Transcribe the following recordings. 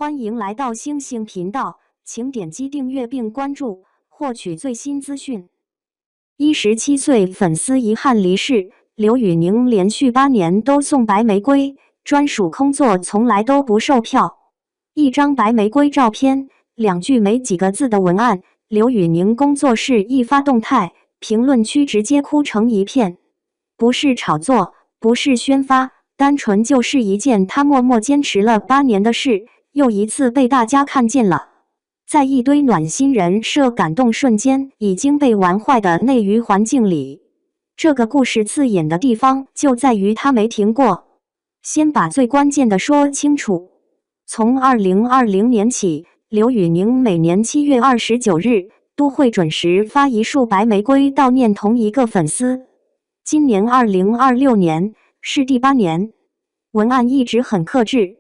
欢迎来到星星频道，请点击订阅并关注，获取最新资讯。17岁粉丝遗憾离世，刘宇宁连续8年都送白玫瑰，专属空座从来都不售票。一张白玫瑰照片，2句没几个字的文案，刘宇宁工作室一发动态，评论区直接哭成一片。不是炒作，不是宣发，单纯就是一件他默默坚持了8年的事，又一次被大家看见了。在一堆暖心人设感动瞬间已经被玩坏的内娱环境里，这个故事刺眼的地方就在于他没停过。先把最关键的说清楚。从2020年起，刘宇宁每年7月29日都会准时发一束白玫瑰悼念同一个粉丝。今年2026年是第8年，文案一直很克制。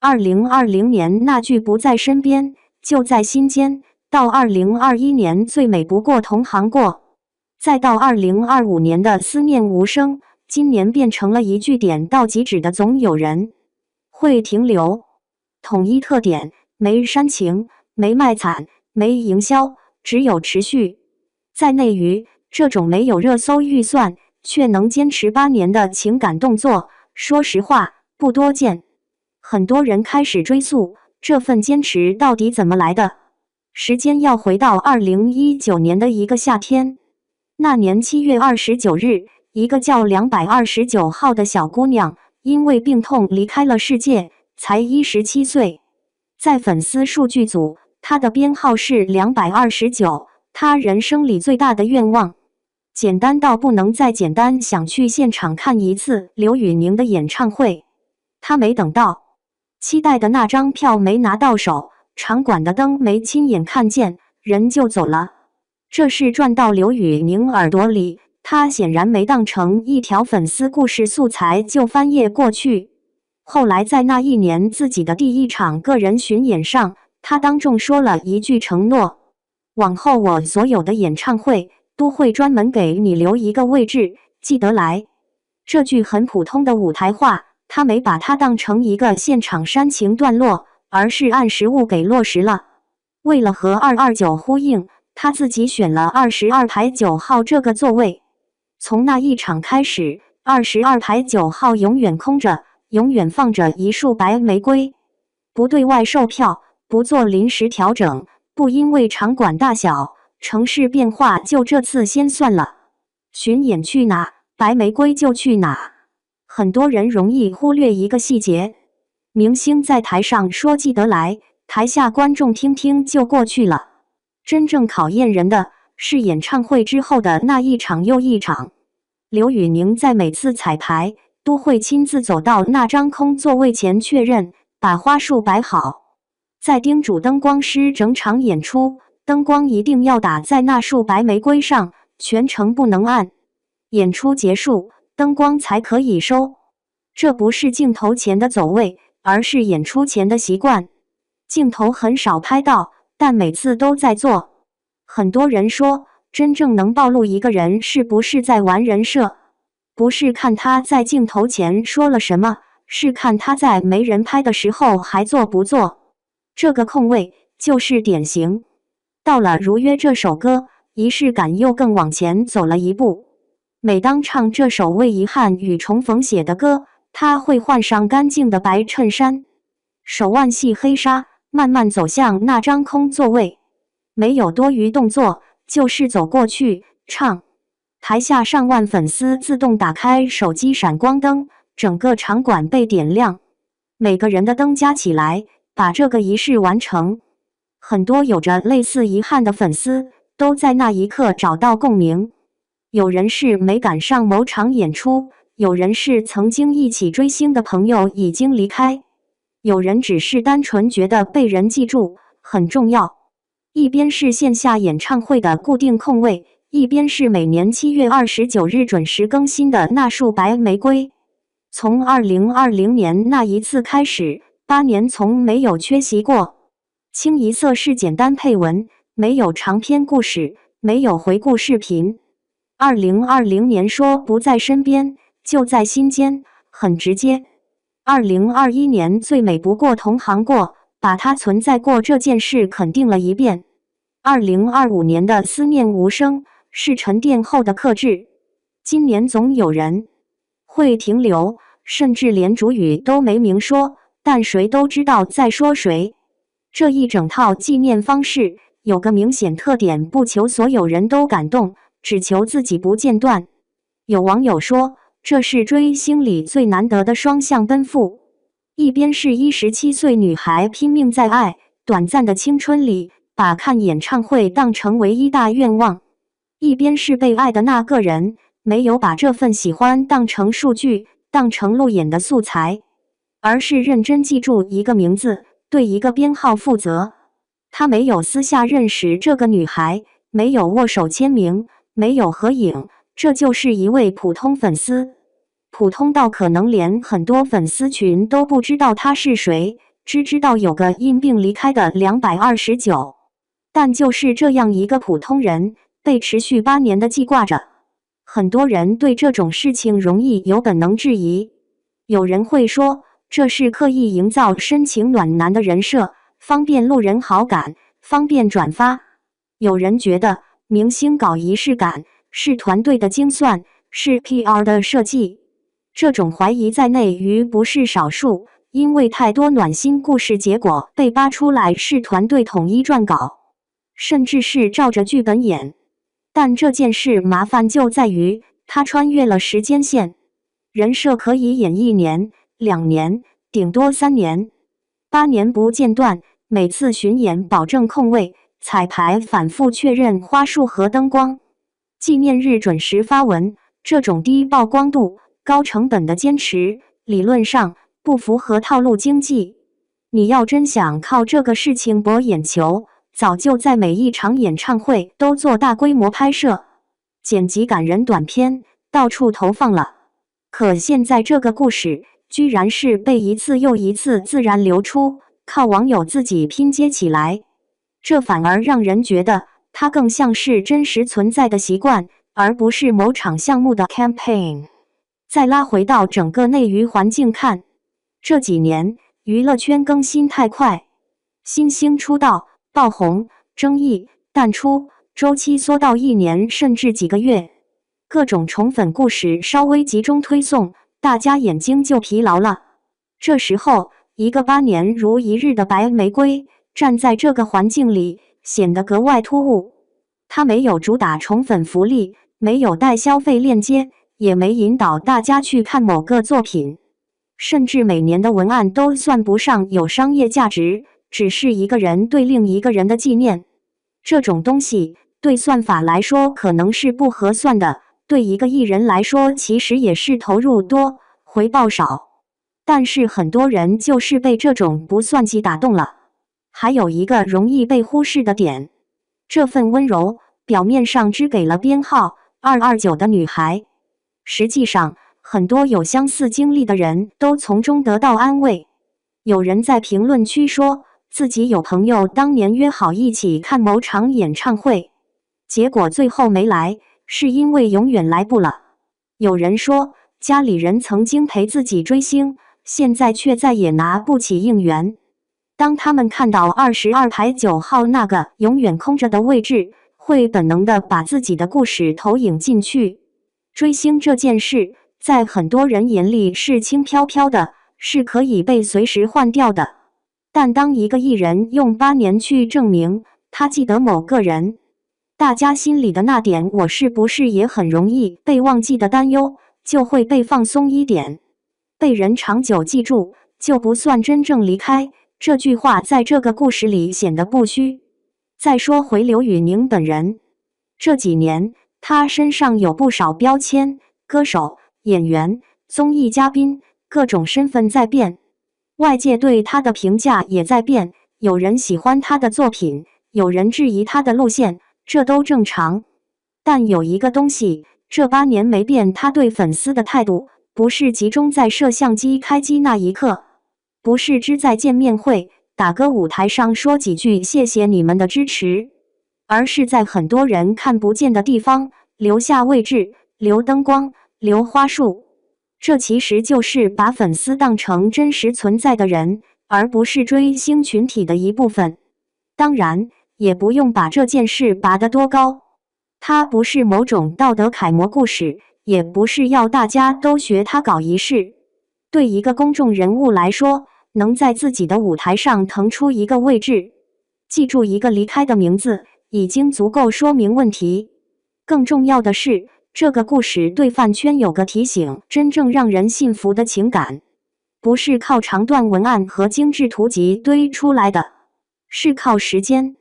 2020年那句不在身边，就在心间，到2021年最美不过同行过，再到2025年的思念无声，今年变成了一句点到即止的总有人会停留。统一特点，没煽情，没卖惨，没营销，只有持续。在内娱，这种没有热搜预算却能坚持8年的情感动作，说实话不多见。很多人开始追溯这份坚持到底怎么来的。时间要回到2019年的一个夏天，那年7月29日，一个叫229号的小姑娘因为病痛离开了世界，才17岁。在粉丝数据组，她的编号是229，她人生里最大的愿望，简单到不能再简单，想去现场看一次刘宇宁的演唱会。她没等到，期待的那张票没拿到手，场馆的灯没亲眼看见，人就走了。这事转到刘宇宁耳朵里，他显然没当成一条粉丝故事素材就翻页过去。后来在那一年自己的第1场个人巡演上，他当众说了一句承诺：往后我所有的演唱会都会专门给你留一个位置，记得来。这句很普通的舞台话，他没把它当成一个现场煽情段落，而是按实物给落实了。为了和229呼应，他自己选了22排9号这个座位。从那一场开始，22排9号永远空着，永远放着一束白玫瑰。不对外售票，不做临时调整，不因为场馆大小、城市变化就这次先算了。巡演去哪，白玫瑰就去哪。很多人容易忽略一个细节，明星在台上说记得来，台下观众听听就过去了。真正考验人的是演唱会之后的那一场又一场。刘宇宁在每次彩排都会亲自走到那张空座位前确认，把花束摆好，再叮嘱灯光师整场演出灯光一定要打在那束白玫瑰上，全程不能暗。演出结束，灯光才可以收。这不是镜头前的走位，而是演出前的习惯。镜头很少拍到，但每次都在做。很多人说，真正能暴露一个人是不是在玩人设，不是看他在镜头前说了什么，是看他在没人拍的时候还做不做。这个空位就是典型。到了《如约》这首歌，仪式感又更往前走了一步。每当唱这首为遗憾与重逢写的歌，他会换上干净的白衬衫，手腕系黑纱，慢慢走向那张空座位，没有多余动作，就是走过去唱。台下上万粉丝自动打开手机闪光灯，整个场馆被点亮，每个人的灯加起来，把这个仪式完成。很多有着类似遗憾的粉丝都在那一刻找到共鸣。有人是没赶上某场演出，有人是曾经一起追星的朋友已经离开，有人只是单纯觉得被人记住很重要。一边是线下演唱会的固定空位，一边是每年7月29日准时更新的那束白玫瑰。从2020年那一次开始，8年从没有缺席过。清一色是简单配文，没有长篇故事，没有回顾视频。2020年说不在身边，就在心间，很直接。2021年最美不过同行过，把他存在过这件事肯定了一遍。2025年的思念无声，是沉淀后的克制。今年总有人会停留，甚至连主语都没明说，但谁都知道在说谁。这一整套纪念方式有个明显特点，不求所有人都感动，只求自己不间断。有网友说，这是追星里最难得的双向奔赴。一边是17岁女孩拼命在爱短暂的青春里把看演唱会当成唯一大愿望，一边是被爱的那个人没有把这份喜欢当成数据，当成路演的素材，而是认真记住一个名字，对一个编号负责。他没有私下认识这个女孩，没有握手签名，没有合影，这就是一位普通粉丝。普通到可能连很多粉丝群都不知道他是谁，只知道有个因病离开的229。但就是这样一个普通人，被持续8年的记挂着。很多人对这种事情容易有本能质疑，有人会说这是刻意营造深情暖男的人设，方便路人好感，方便转发。有人觉得明星搞仪式感是团队的精算，是 PR 的设计。这种怀疑在内娱不是少数，因为太多暖心故事结果被扒出来是团队统一撰稿，甚至是照着剧本演。但这件事麻烦就在于它穿越了时间线，人设可以演1年、2年，顶多3年，8年不间断，每次巡演保证空位，彩排反复确认花束和灯光，纪念日准时发文。这种低曝光度高成本的坚持，理论上不符合套路经济。你要真想靠这个事情博眼球，早就在每一场演唱会都做大规模拍摄，剪辑感人短片，到处投放了。可现在这个故事居然是被一次又一次自然流出，靠网友自己拼接起来，这反而让人觉得它更像是真实存在的习惯，而不是某场项目的 campaign。再拉回到整个内娱环境看，这几年娱乐圈更新太快，新星出道、爆红、争议、淡出，周期缩到1年甚至几个月，各种宠粉故事稍微集中推送，大家眼睛就疲劳了。这时候，一个8年如一日的白玫瑰站在这个环境里，显得格外突兀。它没有主打宠粉福利，没有带消费链接，也没引导大家去看某个作品，甚至每年的文案都算不上有商业价值，只是一个人对另一个人的纪念。这种东西对算法来说可能是不合算的，对一个艺人来说其实也是投入多，回报少。但是很多人就是被这种不算计打动了。还有一个容易被忽视的点，这份温柔表面上只给了编号229的女孩，实际上很多有相似经历的人都从中得到安慰。有人在评论区说自己有朋友当年约好一起看某场演唱会，结果最后没来，是因为永远来不了。有人说家里人曾经陪自己追星，现在却再也拿不起应援。当他们看到22排9号那个永远空着的位置，会本能地把自己的故事投影进去。追星这件事，在很多人眼里是轻飘飘的，是可以被随时换掉的。但当一个艺人用8年去证明他记得某个人，大家心里的那点我是不是也很容易被忘记的担忧，就会被放松一点。被人长久记住，就不算真正离开。这句话在这个故事里显得不虚。再说回刘宇宁本人，这几年他身上有不少标签，歌手、演员、综艺嘉宾，各种身份在变。外界对他的评价也在变，有人喜欢他的作品，有人质疑他的路线，这都正常。但有一个东西，这8年没变，他对粉丝的态度，不是集中在摄像机开机那一刻，不是只在见面会、打歌舞台上说几句谢谢你们的支持，而是在很多人看不见的地方留下位置，留灯光，留花束。这其实就是把粉丝当成真实存在的人，而不是追星群体的一部分。当然，也不用把这件事拔得多高。它不是某种道德楷模故事，也不是要大家都学他搞仪式。对一个公众人物来说，能在自己的舞台上腾出一个位置，记住一个离开的名字，已经足够说明问题。更重要的是，这个故事对饭圈有个提醒：真正让人信服的情感，不是靠长段文案和精致图集堆出来的，是靠时间。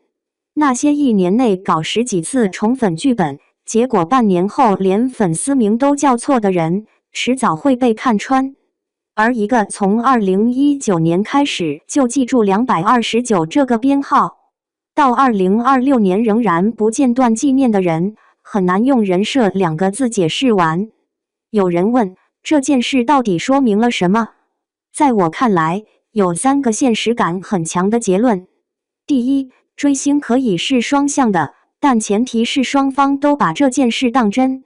那些1年内搞10几次宠粉剧本，结果半年后连粉丝名都叫错的人，迟早会被看穿。而一个从2019年开始就记住229这个编号，到2026年仍然不间断纪念的人，很难用人设2个字解释完。有人问，这件事到底说明了什么？在我看来，有3个现实感很强的结论。第一，追星可以是双向的，但前提是双方都把这件事当真。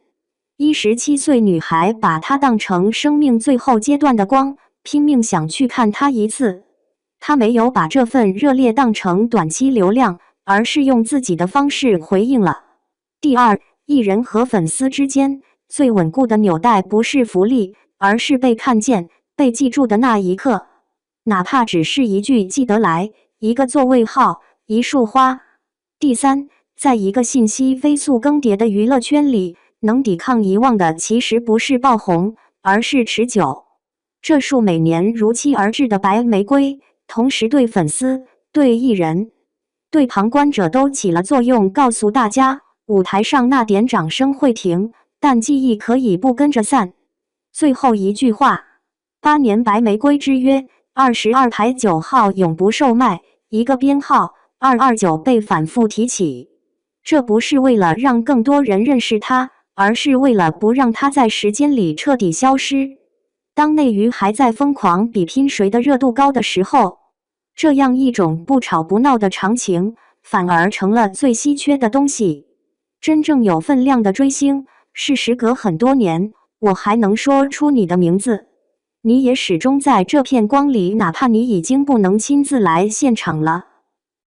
17岁女孩把它当成生命最后阶段的光，拼命想去看他一次。她没有把这份热烈当成短期流量，而是用自己的方式回应了。第二，艺人和粉丝之间最稳固的纽带不是福利，而是被看见、被记住的那一刻，哪怕只是一句记得来，一个座位号，一束花。第三，在一个信息飞速更迭的娱乐圈里，能抵抗遗忘的其实不是爆红，而是持久。这束每年如期而至的白玫瑰，同时对粉丝、对艺人、对旁观者都起了作用，告诉大家，舞台上那点掌声会停，但记忆可以不跟着散。最后一句话，8年白玫瑰之约，22排9号永不售卖，一个编号229被反复提起。这不是为了让更多人认识他，而是为了不让他在时间里彻底消失。当内娱还在疯狂比拼谁的热度高的时候，这样一种不吵不闹的常情，反而成了最稀缺的东西。真正有分量的追星，是时隔很多年，我还能说出你的名字，你也始终在这片光里，哪怕你已经不能亲自来现场了。